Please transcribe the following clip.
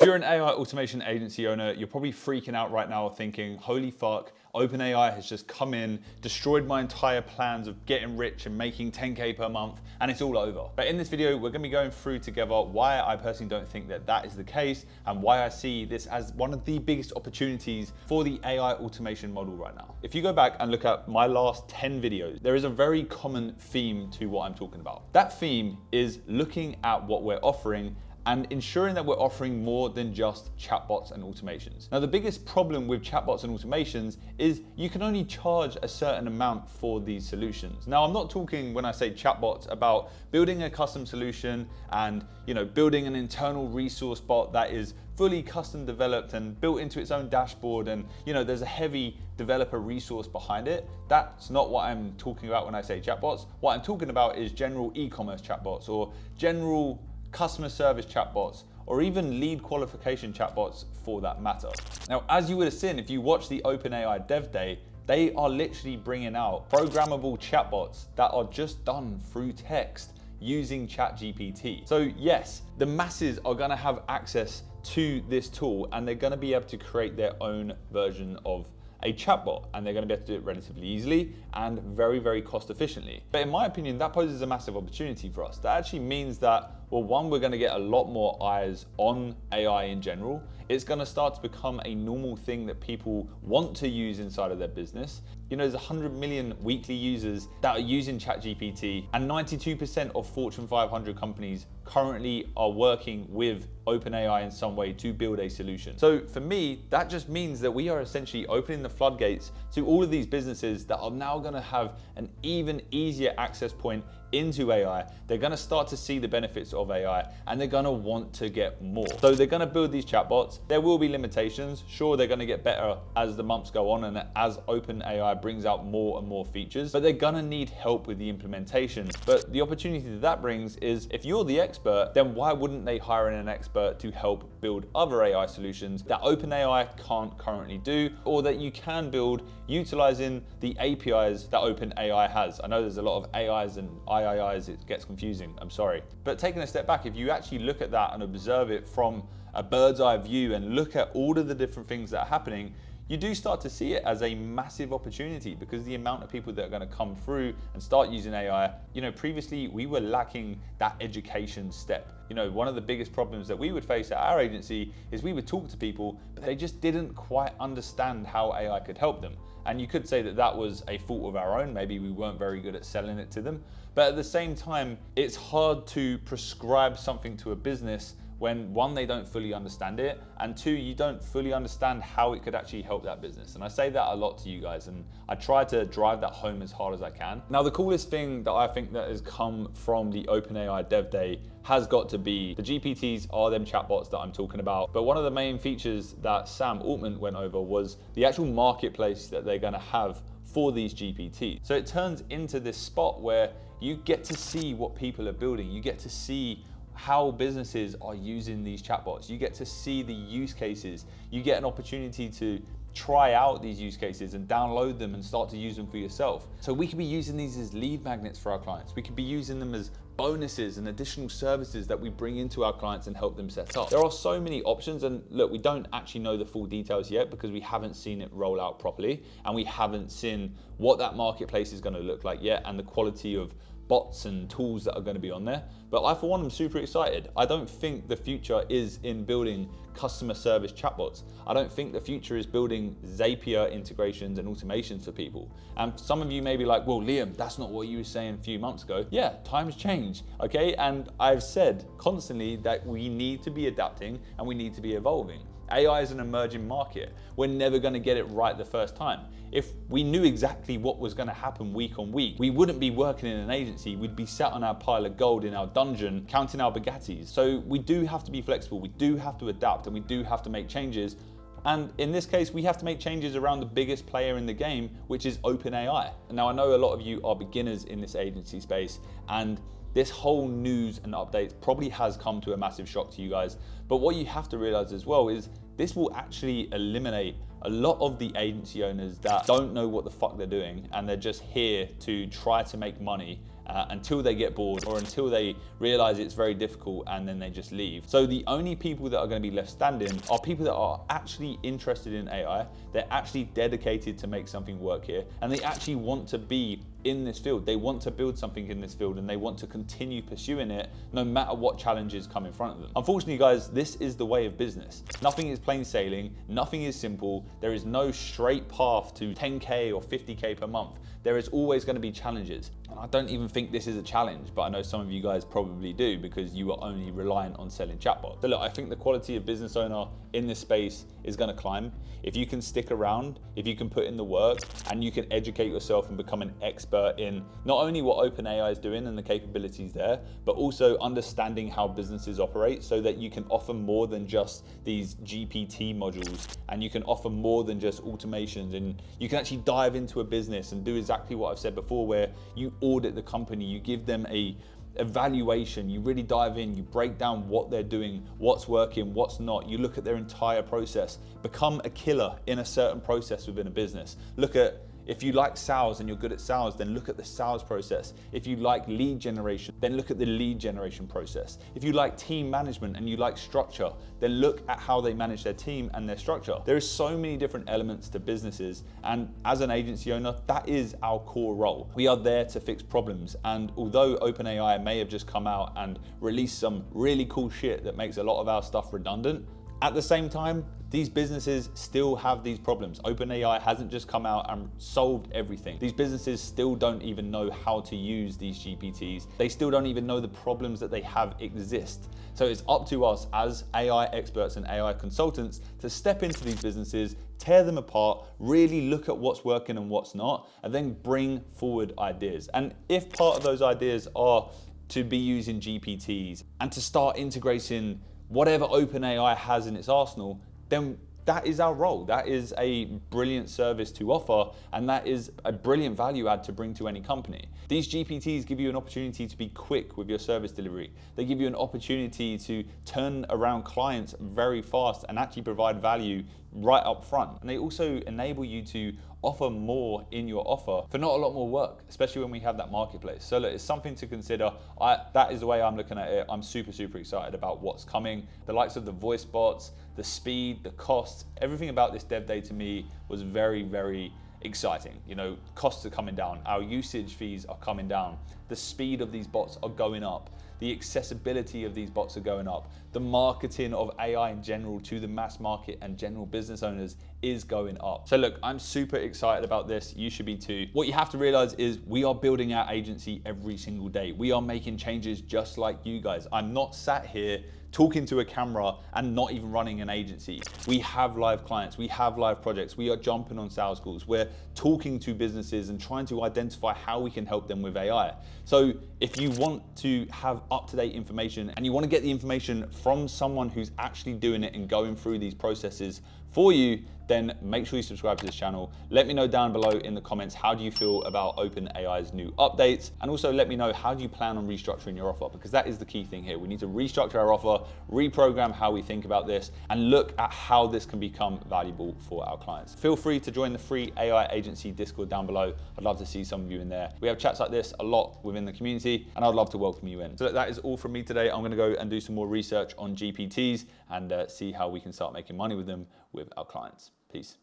you're an AI automation agency owner, you're probably freaking out right now thinking, holy fuck, OpenAI has just come in, destroyed my entire plans of getting rich and making 10K per month, and it's all over. But in this video, we're gonna be going through together why I personally don't think that that is the case and why I see this as one of the biggest opportunities for the AI automation model right now. If you go back and look at my last 10 videos, there is a very common theme to what I'm talking about. That theme is looking at what we're offering and ensuring that we're offering more than just chatbots and automations. Now, the biggest problem with chatbots and automations is you can only charge a certain amount for these solutions. Now, I'm not talking, when I say chatbots, about building a custom solution and building an internal resource bot that is fully custom developed and built into its own dashboard and there's a heavy developer resource behind it. That's not what I'm talking about when I say chatbots. What I'm talking about is general e-commerce chatbots or general customer service chatbots, or even lead qualification chatbots for that matter. Now, as you would have seen, if you watch the OpenAI Dev Day, they are literally bringing out programmable chatbots that are just done through text using ChatGPT. So yes, the masses are gonna have access to this tool and they're gonna be able to create their own version of a chatbot, and they're going to be able to do it relatively easily and very, very cost efficiently. But in my opinion, that poses a massive opportunity for us. That actually means that, well, one, we're going to get a lot more eyes on AI in general. It's going to start to become a normal thing that people want to use inside of their business. There's 100 million weekly users that are using ChatGPT, and 92% of Fortune 500 companies currently are working with OpenAI in some way to build a solution. So for me, that just means that we are essentially opening the floodgates to all of these businesses that are now going to have an even easier access point into AI. They're going to start to see the benefits of AI and they're going to want to get more. So they're going to build these chatbots. There will be limitations. Sure, they're going to get better as the months go on and as OpenAI brings out more and more features, but they're going to need help with the implementation. But the opportunity that brings is, if you're the expert, then why wouldn't they hire in an expert to help build other AI solutions that OpenAI can't currently do, or that you can build utilizing the APIs that OpenAI has? I know there's a lot of AIs and IIIs, it gets confusing, I'm sorry. But taking a step back, if you actually look at that and observe it from a bird's eye view and look at all of the different things that are happening, you do start to see it as a massive opportunity, because the amount of people that are going to come through and start using AI, previously we were lacking that education step. One of the biggest problems that we would face at our agency is we would talk to people, but they just didn't quite understand how AI could help them. And you could say that that was a fault of our own. Maybe we weren't very good at selling it to them. But at the same time, it's hard to prescribe something to a business when, one, they don't fully understand it, and two, you don't fully understand how it could actually help that business. And I say that a lot to you guys, and I try to drive that home as hard as I can. Now, the coolest thing that I think that has come from the OpenAI Dev Day has got to be the GPTs are them chatbots that I'm talking about. But one of the main features that Sam Altman went over was the actual marketplace that they're gonna have for these GPTs. So it turns into this spot where you get to see what people are building. You get to see how businesses are using these chatbots. You get to see the use cases. You get an opportunity to try out these use cases and download them and start to use them for yourself. So we could be using these as lead magnets for our clients. We could be using them as bonuses and additional services that we bring into our clients and help them set up. There are so many options, and look, we don't actually know the full details yet because we haven't seen it roll out properly and we haven't seen what that marketplace is going to look like yet and the quality of bots and tools that are going to be on there. But I, for one, am super excited. I don't think the future is in building customer service chatbots. I don't think the future is building Zapier integrations and automations for people. And some of you may be like, well, Liam, that's not what you were saying a few months ago. Yeah, times change, okay? And I've said constantly that we need to be adapting and we need to be evolving. AI is an emerging market. We're never going to get it right the first time. If we knew exactly what was going to happen week on week, we wouldn't be working in an agency. We'd be sat on our pile of gold in our dungeon, counting our Bugattis. So we do have to be flexible. We do have to adapt and we do have to make changes. And in this case, we have to make changes around the biggest player in the game, which is OpenAI. Now, I know a lot of you are beginners in this agency space, and this whole news and updates probably has come to a massive shock to you guys. But what you have to realize as well is this will actually eliminate a lot of the agency owners that don't know what the fuck they're doing and they're just here to try to make money until they get bored or until they realize it's very difficult, and then they just leave. So the only people that are going to be left standing are people that are actually interested in AI, they're actually dedicated to make something work here, and they actually want to be in this field. They want to build something in this field, and they want to continue pursuing it no matter what challenges come in front of them. Unfortunately, guys, this is the way of business. Nothing is plain sailing, nothing is simple. There is no straight path to 10K or 50K per month. There is always going to be challenges. And I don't even think this is a challenge, but I know some of you guys probably do because you are only reliant on selling chatbots. So look, I think the quality of business owner in this space is going to climb. If you can stick around, if you can put in the work, and you can educate yourself and become an expert in not only what OpenAI is doing and the capabilities there, but also understanding how businesses operate so that you can offer more than just these GPT modules, and you can offer more than just automations, and you can actually dive into a business and do exactly what I've said before, where you audit the company, you give them a evaluation, you really dive in, you break down what they're doing, what's working, what's not, you look at their entire process, become a killer in a certain process within a business. Look at, if you like sales and you're good at sales, then look at the sales process. If you like lead generation, then look at the lead generation process. If you like team management and you like structure, then look at how they manage their team and their structure. There is so many different elements to businesses, and as an agency owner, that is our core role. We are there to fix problems, and although OpenAI may have just come out and released some really cool shit that makes a lot of our stuff redundant, at the same time, these businesses still have these problems. OpenAI hasn't just come out and solved everything. These businesses still don't even know how to use these GPTs. They still don't even know the problems that they have exist. So it's up to us as AI experts and AI consultants to step into these businesses, tear them apart, really look at what's working and what's not, and then bring forward ideas. And if part of those ideas are to be using GPTs and to start integrating whatever OpenAI has in its arsenal, then that is our role. That is a brilliant service to offer, and that is a brilliant value add to bring to any company. These GPTs give you an opportunity to be quick with your service delivery. They give you an opportunity to turn around clients very fast and actually provide value right up front. And they also enable you to offer more in your offer for not a lot more work, especially when we have that marketplace. So look, it's something to consider. That is the way I'm looking at it. I'm super excited about what's coming. The likes of the voice bots, the speed, the cost, everything about this dev day to me was very exciting. You know, costs are coming down, our usage fees are coming down, the speed of these bots are going up, the accessibility of these bots are going up, the marketing of AI in general to the mass market and general business owners is going up. So look, I'm super excited about this. You should be too. What you have to realize is we are building our agency every single day. We are making changes just like you guys. I'm not sat here talking to a camera and not even running an agency. We have live clients, we have live projects, we are jumping on sales calls, we're talking to businesses and trying to identify how we can help them with AI. So if you want to have up-to-date information and you want to get the information from someone who's actually doing it and going through these processes for you, then make sure you subscribe to this channel. Let me know down below in the comments, how do you feel about OpenAI's new updates? And also let me know, how do you plan on restructuring your offer? Because that is the key thing here. We need to restructure our offer, reprogram how we think about this, and look at how this can become valuable for our clients. Feel free to join the free AI agency Discord down below. I'd love to see some of you in there. We have chats like this a lot within the community, and I'd love to welcome you in. So that is all from me today. I'm gonna go and do some more research on GPTs and see how we can start making money with them with our clients. Peace.